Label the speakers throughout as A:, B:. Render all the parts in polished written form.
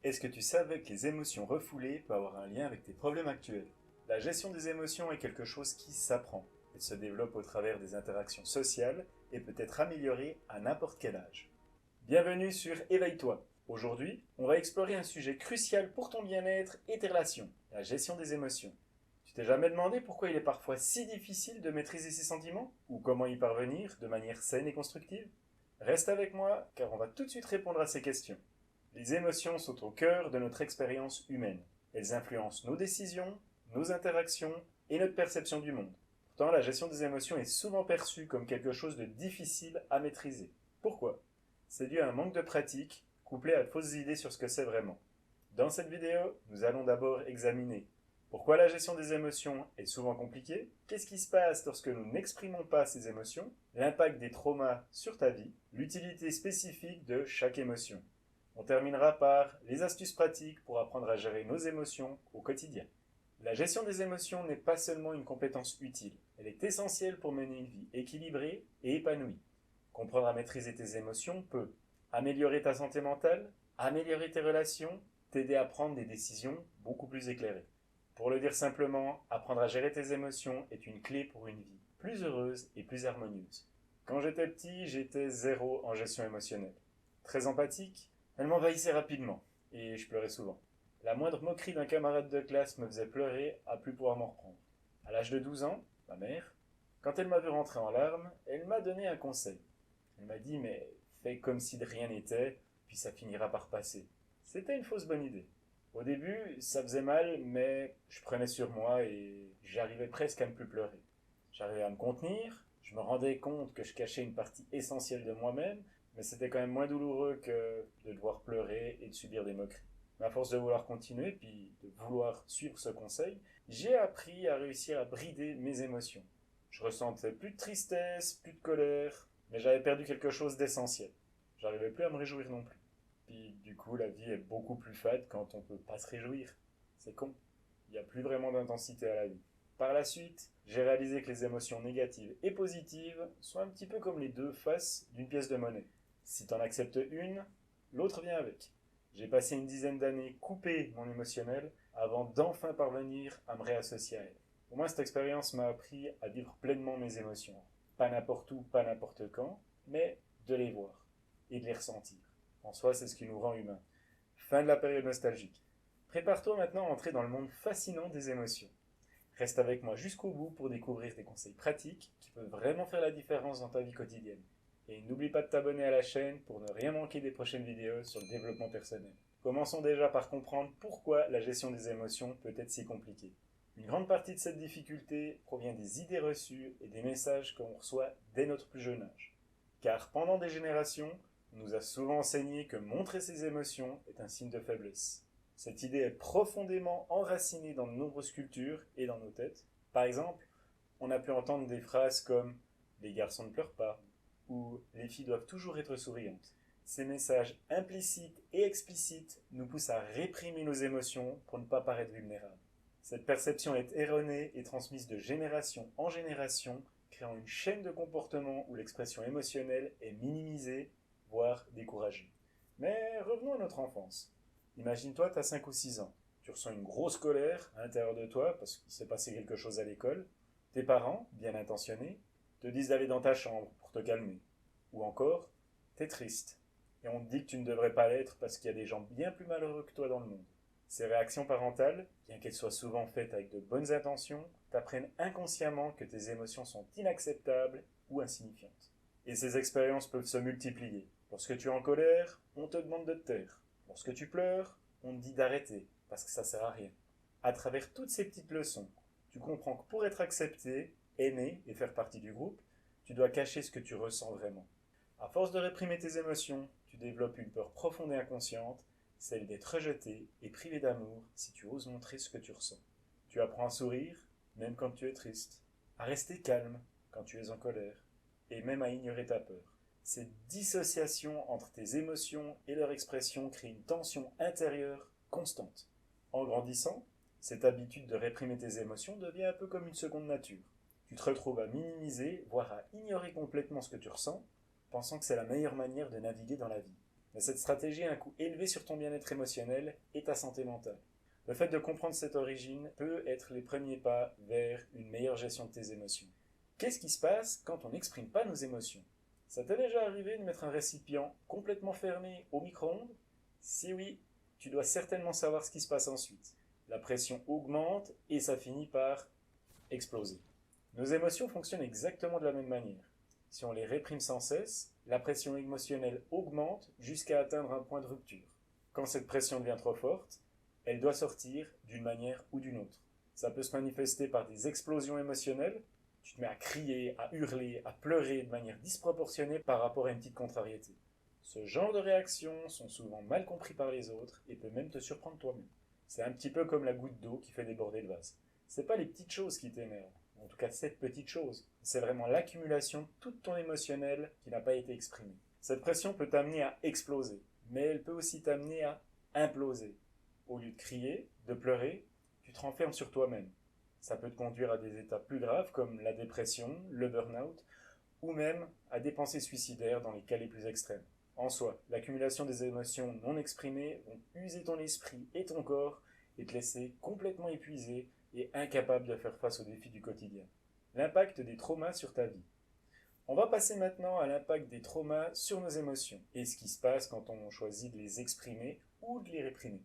A: Est-ce que tu savais que les émotions refoulées peuvent avoir un lien avec tes problèmes actuels? La gestion des émotions est quelque chose qui s'apprend. Elle se développe au travers des interactions sociales et peut être améliorée à n'importe quel âge. Bienvenue sur Éveille-toi. Aujourd'hui, on va explorer un sujet crucial pour ton bien-être et tes relations, la gestion des émotions. Tu t'es jamais demandé pourquoi il est parfois si difficile de maîtriser ses sentiments? Ou comment y parvenir de manière saine et constructive? Reste avec moi, car on va tout de suite répondre à ces questions. Les émotions sont au cœur de notre expérience humaine. Elles influencent nos décisions, nos interactions et notre perception du monde. Pourtant, la gestion des émotions est souvent perçue comme quelque chose de difficile à maîtriser. Pourquoi? C'est dû à un manque de pratique, couplé à de fausses idées sur ce que c'est vraiment. Dans cette vidéo, nous allons d'abord examiner pourquoi la gestion des émotions est souvent compliquée, qu'est-ce qui se passe lorsque nous n'exprimons pas ces émotions, l'impact des traumas sur ta vie, l'utilité spécifique de chaque émotion. On terminera par les astuces pratiques pour apprendre à gérer nos émotions au quotidien. La gestion des émotions n'est pas seulement une compétence utile, elle est essentielle pour mener une vie équilibrée et épanouie. Comprendre à maîtriser tes émotions peut améliorer ta santé mentale, améliorer tes relations, t'aider à prendre des décisions beaucoup plus éclairées. Pour le dire simplement, apprendre à gérer tes émotions est une clé pour une vie plus heureuse et plus harmonieuse. Quand j'étais petit, j'étais zéro en gestion émotionnelle. Très empathique, elle m'envahissait rapidement, et je pleurais souvent. La moindre moquerie d'un camarade de classe me faisait pleurer à plus pouvoir m'en reprendre. À l'âge de 12 ans, ma mère, quand elle m'a vu rentrer en larmes, elle m'a donné un conseil. Elle m'a dit, mais fais comme si de rien n'était, puis ça finira par passer. C'était une fausse bonne idée. Au début, ça faisait mal, mais je prenais sur moi et j'arrivais presque à ne plus pleurer. J'arrivais à me contenir, je me rendais compte que je cachais une partie essentielle de moi-même, mais c'était quand même moins douloureux que de devoir pleurer et de subir des moqueries. Mais à force de vouloir continuer, puis de vouloir suivre ce conseil, j'ai appris à réussir à brider mes émotions. Je ressentais plus de tristesse, plus de colère, mais j'avais perdu quelque chose d'essentiel. J'arrivais plus à me réjouir non plus. Puis du coup, la vie est beaucoup plus fade quand on peut pas se réjouir. C'est con. Il n'y a plus vraiment d'intensité à la vie. Par la suite, j'ai réalisé que les émotions négatives et positives sont un petit peu comme les deux faces d'une pièce de monnaie. Si t'en acceptes une, l'autre vient avec. J'ai passé une dizaine d'années coupé mon émotionnel avant d'enfin parvenir à me réassocier à elle. Pour moi, cette expérience m'a appris à vivre pleinement mes émotions. Pas n'importe où, pas n'importe quand, mais de les voir et de les ressentir. En soi, c'est ce qui nous rend humains. Fin de la période nostalgique. Prépare-toi maintenant à entrer dans le monde fascinant des émotions. Reste avec moi jusqu'au bout pour découvrir des conseils pratiques qui peuvent vraiment faire la différence dans ta vie quotidienne. Et n'oublie pas de t'abonner à la chaîne pour ne rien manquer des prochaines vidéos sur le développement personnel. Commençons déjà par comprendre pourquoi la gestion des émotions peut être si compliquée. Une grande partie de cette difficulté provient des idées reçues et des messages qu'on reçoit dès notre plus jeune âge. Car pendant des générations, on nous a souvent enseigné que montrer ses émotions est un signe de faiblesse. Cette idée est profondément enracinée dans de nombreuses cultures et dans nos têtes. Par exemple, on a pu entendre des phrases comme les garçons ne pleurent pas ou les filles doivent toujours être souriantes. Ces messages implicites et explicites nous poussent à réprimer nos émotions pour ne pas paraître vulnérables. Cette perception est erronée et transmise de génération en génération, créant une chaîne de comportements où l'expression émotionnelle est minimisée, voire découragée. Mais revenons à notre enfance. Imagine-toi, tu as 5 ou 6 ans. Tu ressens une grosse colère à l'intérieur de toi parce qu'il s'est passé quelque chose à l'école. Tes parents, bien intentionnés, te disent d'aller dans ta chambre pour te calmer. Ou encore, t'es triste. Et on te dit que tu ne devrais pas l'être parce qu'il y a des gens bien plus malheureux que toi dans le monde. Ces réactions parentales, bien qu'elles soient souvent faites avec de bonnes intentions, t'apprennent inconsciemment que tes émotions sont inacceptables ou insignifiantes. Et ces expériences peuvent se multiplier. Lorsque tu es en colère, on te demande de te taire. Lorsque tu pleures, on te dit d'arrêter, parce que ça sert à rien. À travers toutes ces petites leçons, tu comprends que pour être accepté, aimé et faire partie du groupe, tu dois cacher ce que tu ressens vraiment. À force de réprimer tes émotions, tu développes une peur profonde et inconsciente, celle d'être rejeté et privé d'amour si tu oses montrer ce que tu ressens. Tu apprends à sourire, même quand tu es triste, à rester calme quand tu es en colère, et même à ignorer ta peur. Cette dissociation entre tes émotions et leur expression crée une tension intérieure constante. En grandissant, cette habitude de réprimer tes émotions devient un peu comme une seconde nature. Tu te retrouves à minimiser, voire à ignorer complètement ce que tu ressens, pensant que c'est la meilleure manière de naviguer dans la vie. Mais cette stratégie a un coût élevé sur ton bien-être émotionnel et ta santé mentale. Le fait de comprendre cette origine peut être les premiers pas vers une meilleure gestion de tes émotions. Qu'est-ce qui se passe quand on n'exprime pas nos émotions? Ça t'est déjà arrivé de mettre un récipient complètement fermé au micro-ondes? Si oui, tu dois certainement savoir ce qui se passe ensuite. La pression augmente et ça finit par exploser. Nos émotions fonctionnent exactement de la même manière. Si on les réprime sans cesse, la pression émotionnelle augmente jusqu'à atteindre un point de rupture. Quand cette pression devient trop forte, elle doit sortir d'une manière ou d'une autre. Ça peut se manifester par des explosions émotionnelles. Tu te mets à crier, à hurler, à pleurer de manière disproportionnée par rapport à une petite contrariété. Ce genre de réactions sont souvent mal compris par les autres et peut même te surprendre toi-même. C'est un petit peu comme la goutte d'eau qui fait déborder le vase. C'est pas les petites choses qui t'énervent, en tout cas cette petite chose. C'est vraiment l'accumulation de tout ton émotionnel qui n'a pas été exprimé. Cette pression peut t'amener à exploser, mais elle peut aussi t'amener à imploser. Au lieu de crier, de pleurer, tu te renfermes sur toi-même. Ça peut te conduire à des états plus graves comme la dépression, le burn-out, ou même à des pensées suicidaires dans les cas les plus extrêmes. En soi, l'accumulation des émotions non exprimées vont user ton esprit et ton corps et te laisser complètement épuisé et incapable de faire face aux défis du quotidien. L'impact des traumas sur ta vie. On va passer maintenant à l'impact des traumas sur nos émotions et ce qui se passe quand on choisit de les exprimer ou de les réprimer.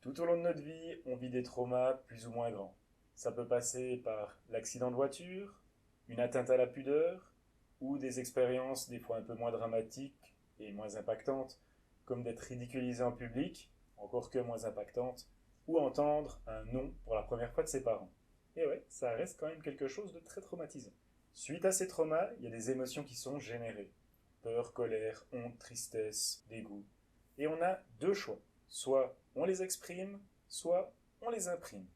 A: Tout au long de notre vie, on vit des traumas plus ou moins grands. Ça peut passer par l'accident de voiture, une atteinte à la pudeur, ou des expériences des fois un peu moins dramatiques et moins impactantes, comme d'être ridiculisé en public, encore que moins impactantes, ou entendre un non pour la première fois de ses parents. Et ouais, ça reste quand même quelque chose de très traumatisant. Suite à ces traumas, il y a des émotions qui sont générées. Peur, colère, honte, tristesse, dégoût. Et on a deux choix. Soit on les exprime, soit on les imprime.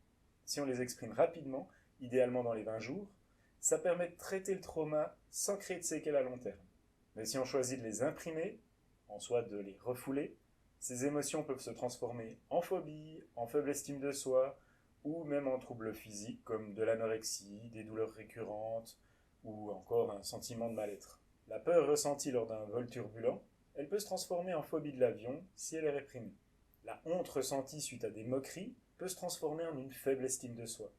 A: Si on les exprime rapidement, idéalement dans les 20 jours, ça permet de traiter le trauma sans créer de séquelles à long terme. Mais si on choisit de les imprimer, en soit de les refouler, ces émotions peuvent se transformer en phobie, en faible estime de soi, ou même en troubles physiques comme de l'anorexie, des douleurs récurrentes, ou encore un sentiment de mal-être. La peur ressentie lors d'un vol turbulent, elle peut se transformer en phobie de l'avion si elle est réprimée. La honte ressentie suite à des moqueries peut se transformer en une faible estime de soi.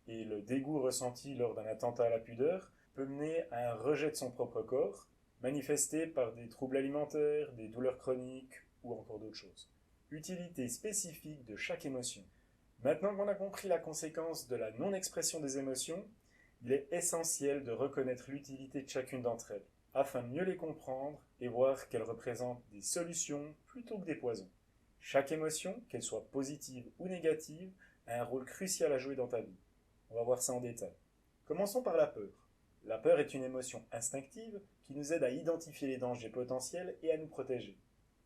A: Et le dégoût ressenti lors d'un attentat à la pudeur peut mener à un rejet de son propre corps, manifesté par des troubles alimentaires, des douleurs chroniques ou encore d'autres choses. Utilité spécifique de chaque émotion. Maintenant qu'on a compris la conséquence de la non-expression des émotions, il est essentiel de reconnaître l'utilité de chacune d'entre elles, afin de mieux les comprendre et voir qu'elles représentent des solutions plutôt que des poisons. Chaque émotion, qu'elle soit positive ou négative, a un rôle crucial à jouer dans ta vie. On va voir ça en détail. Commençons par la peur. La peur est une émotion instinctive qui nous aide à identifier les dangers potentiels et à nous protéger.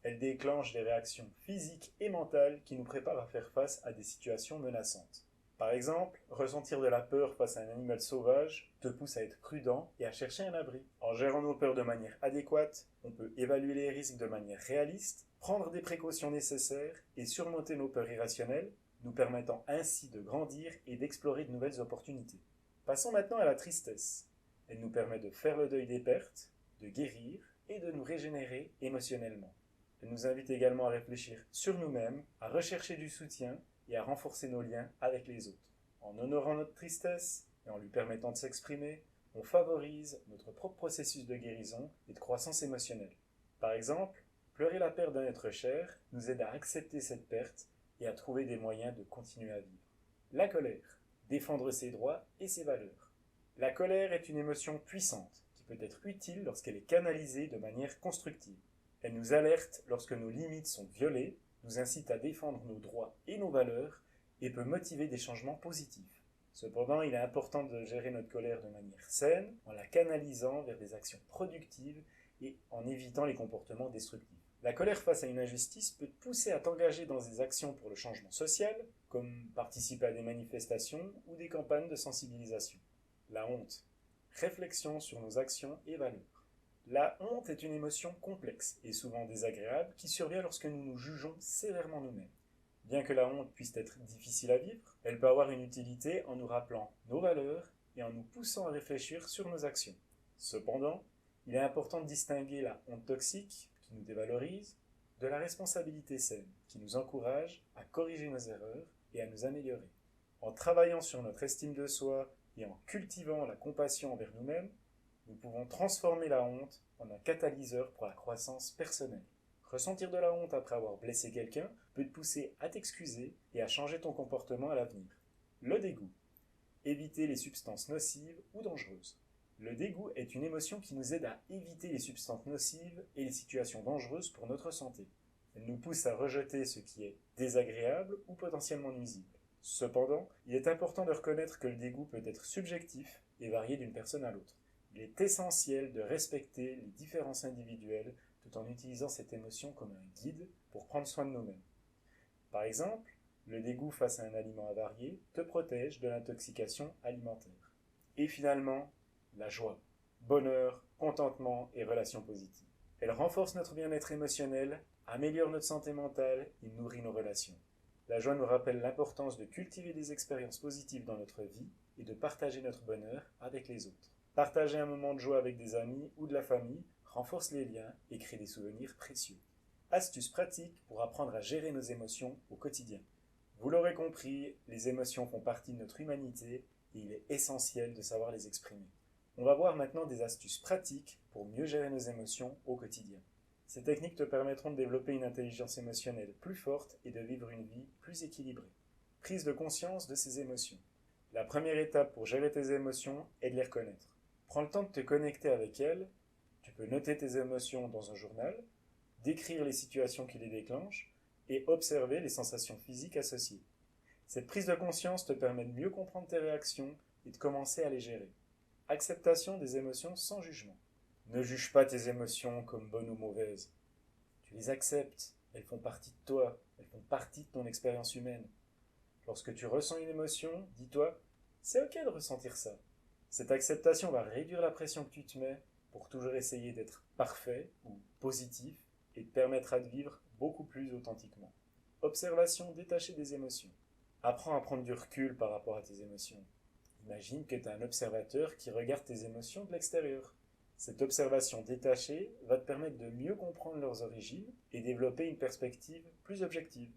A: Elle déclenche des réactions physiques et mentales qui nous préparent à faire face à des situations menaçantes. Par exemple, ressentir de la peur face à un animal sauvage te pousse à être prudent et à chercher un abri. En gérant nos peurs de manière adéquate, on peut évaluer les risques de manière réaliste, prendre des précautions nécessaires et surmonter nos peurs irrationnelles, nous permettant ainsi de grandir et d'explorer de nouvelles opportunités. Passons maintenant à la tristesse. Elle nous permet de faire le deuil des pertes, de guérir et de nous régénérer émotionnellement. Elle nous invite également à réfléchir sur nous-mêmes, à rechercher du soutien et à renforcer nos liens avec les autres. En honorant notre tristesse et en lui permettant de s'exprimer, on favorise notre propre processus de guérison et de croissance émotionnelle. Par exemple, pleurer la perte d'un être cher nous aide à accepter cette perte et à trouver des moyens de continuer à vivre. La colère, défendre ses droits et ses valeurs. La colère est une émotion puissante qui peut être utile lorsqu'elle est canalisée de manière constructive. Elle nous alerte lorsque nos limites sont violées, nous incite à défendre nos droits et nos valeurs et peut motiver des changements positifs. Cependant, il est important de gérer notre colère de manière saine, en la canalisant vers des actions productives et en évitant les comportements destructifs. La colère face à une injustice peut te pousser à t'engager dans des actions pour le changement social, comme participer à des manifestations ou des campagnes de sensibilisation. La honte. Réflexion sur nos actions et valeurs. La honte est une émotion complexe et souvent désagréable qui survient lorsque nous nous jugeons sévèrement nous-mêmes. Bien que la honte puisse être difficile à vivre, elle peut avoir une utilité en nous rappelant nos valeurs et en nous poussant à réfléchir sur nos actions. Cependant, il est important de distinguer la honte toxique, qui nous dévalorise, de la responsabilité saine qui nous encourage à corriger nos erreurs et à nous améliorer. En travaillant sur notre estime de soi et en cultivant la compassion envers nous-mêmes, nous pouvons transformer la honte en un catalyseur pour la croissance personnelle. Ressentir de la honte après avoir blessé quelqu'un peut te pousser à t'excuser et à changer ton comportement à l'avenir. Le dégoût. Éviter les substances nocives ou dangereuses. Le dégoût est une émotion qui nous aide à éviter les substances nocives et les situations dangereuses pour notre santé. Elle nous pousse à rejeter ce qui est désagréable ou potentiellement nuisible. Cependant, il est important de reconnaître que le dégoût peut être subjectif et varier d'une personne à l'autre. Il est essentiel de respecter les différences individuelles tout en utilisant cette émotion comme un guide pour prendre soin de nous-mêmes. Par exemple, le dégoût face à un aliment avarié te protège de l'intoxication alimentaire. Et finalement, la joie, bonheur, contentement et relations positives. Elle renforce notre bien-être émotionnel, améliore notre santé mentale et nourrit nos relations. La joie nous rappelle l'importance de cultiver des expériences positives dans notre vie et de partager notre bonheur avec les autres. Partager un moment de joie avec des amis ou de la famille renforce les liens et crée des souvenirs précieux. Astuces pratiques pour apprendre à gérer nos émotions au quotidien. Vous l'aurez compris, les émotions font partie de notre humanité et il est essentiel de savoir les exprimer. On va voir maintenant des astuces pratiques pour mieux gérer nos émotions au quotidien. Ces techniques te permettront de développer une intelligence émotionnelle plus forte et de vivre une vie plus équilibrée. Prise de conscience de ces émotions. La première étape pour gérer tes émotions est de les reconnaître. Prends le temps de te connecter avec elles. Tu peux noter tes émotions dans un journal, décrire les situations qui les déclenchent et observer les sensations physiques associées. Cette prise de conscience te permet de mieux comprendre tes réactions et de commencer à les gérer. Acceptation des émotions sans jugement. Ne juge pas tes émotions comme bonnes ou mauvaises. Tu les acceptes, elles font partie de toi, elles font partie de ton expérience humaine. Lorsque tu ressens une émotion, dis-toi, c'est ok de ressentir ça. Cette acceptation va réduire la pression que tu te mets pour toujours essayer d'être parfait ou positif et te permettra de vivre beaucoup plus authentiquement. Observation détachée des émotions. Apprends à prendre du recul par rapport à tes émotions. Imagine que tu es un observateur qui regarde tes émotions de l'extérieur. Cette observation détachée va te permettre de mieux comprendre leurs origines et développer une perspective plus objective.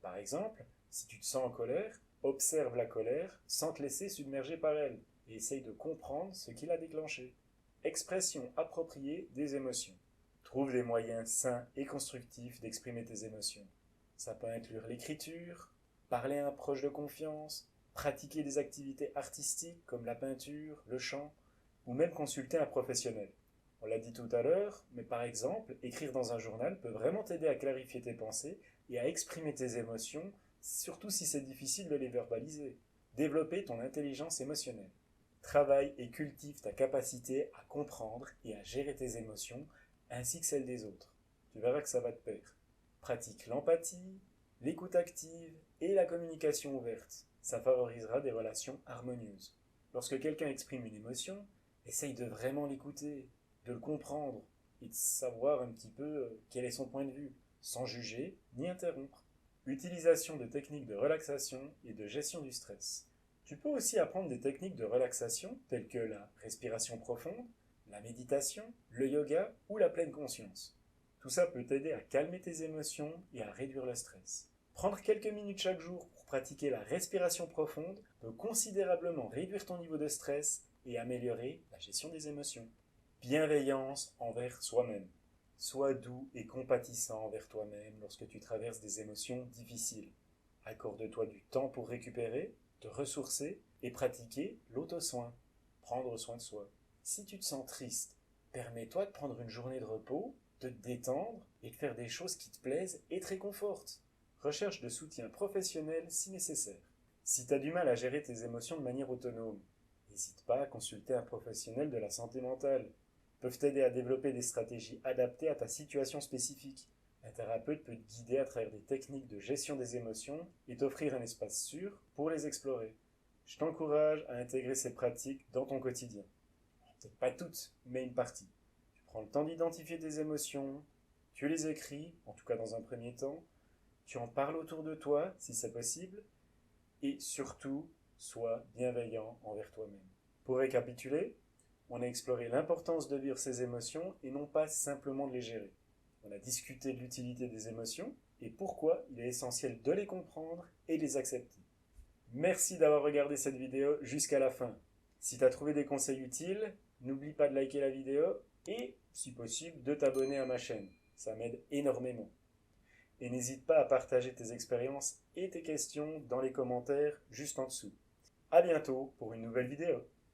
A: Par exemple, si tu te sens en colère, observe la colère sans te laisser submerger par elle et essaye de comprendre ce qui l'a déclenchée. Expression appropriée des émotions. Trouve des moyens sains et constructifs d'exprimer tes émotions. Ça peut inclure l'écriture, parler à un proche de confiance, pratiquer des activités artistiques comme la peinture, le chant, ou même consulter un professionnel. On l'a dit tout à l'heure, mais par exemple, écrire dans un journal peut vraiment t'aider à clarifier tes pensées et à exprimer tes émotions, surtout si c'est difficile de les verbaliser. Développer ton intelligence émotionnelle. Travaille et cultive ta capacité à comprendre et à gérer tes émotions, ainsi que celles des autres. Tu verras que ça va te pair. Pratique l'empathie, l'écoute active et la communication ouverte. Ça favorisera des relations harmonieuses. Lorsque quelqu'un exprime une émotion, essaye de vraiment l'écouter, de le comprendre et de savoir un petit peu quel est son point de vue, sans juger ni interrompre. Utilisation de techniques de relaxation et de gestion du stress. Tu peux aussi apprendre des techniques de relaxation telles que la respiration profonde, la méditation, le yoga ou la pleine conscience. Tout ça peut t'aider à calmer tes émotions et à réduire le stress. Prendre quelques minutes chaque jour pour pratiquer la respiration profonde peut considérablement réduire ton niveau de stress et améliorer la gestion des émotions. Bienveillance envers soi-même. Sois doux et compatissant envers toi-même lorsque tu traverses des émotions difficiles. Accorde-toi du temps pour récupérer, te ressourcer et pratiquer l'auto-soin. Prendre soin de soi. Si tu te sens triste, permets-toi de prendre une journée de repos, de te détendre et de faire des choses qui te plaisent et te réconfortent. Recherche de soutien professionnel si nécessaire. Si tu as du mal à gérer tes émotions de manière autonome, n'hésite pas à consulter un professionnel de la santé mentale. Ils peuvent t'aider à développer des stratégies adaptées à ta situation spécifique. Un thérapeute peut te guider à travers des techniques de gestion des émotions et t'offrir un espace sûr pour les explorer. Je t'encourage à intégrer ces pratiques dans ton quotidien. Peut-être pas toutes, mais une partie. Tu prends le temps d'identifier tes émotions, tu les écris, en tout cas dans un premier temps, tu en parles autour de toi si c'est possible, et surtout, sois bienveillant envers toi-même. Pour récapituler, on a exploré l'importance de vivre ses émotions et non pas simplement de les gérer. On a discuté de l'utilité des émotions et pourquoi il est essentiel de les comprendre et les accepter. Merci d'avoir regardé cette vidéo jusqu'à la fin. Si tu as trouvé des conseils utiles, n'oublie pas de liker la vidéo et, si possible, de t'abonner à ma chaîne. Ça m'aide énormément. Et n'hésite pas à partager tes expériences et tes questions dans les commentaires juste en dessous. À bientôt pour une nouvelle vidéo.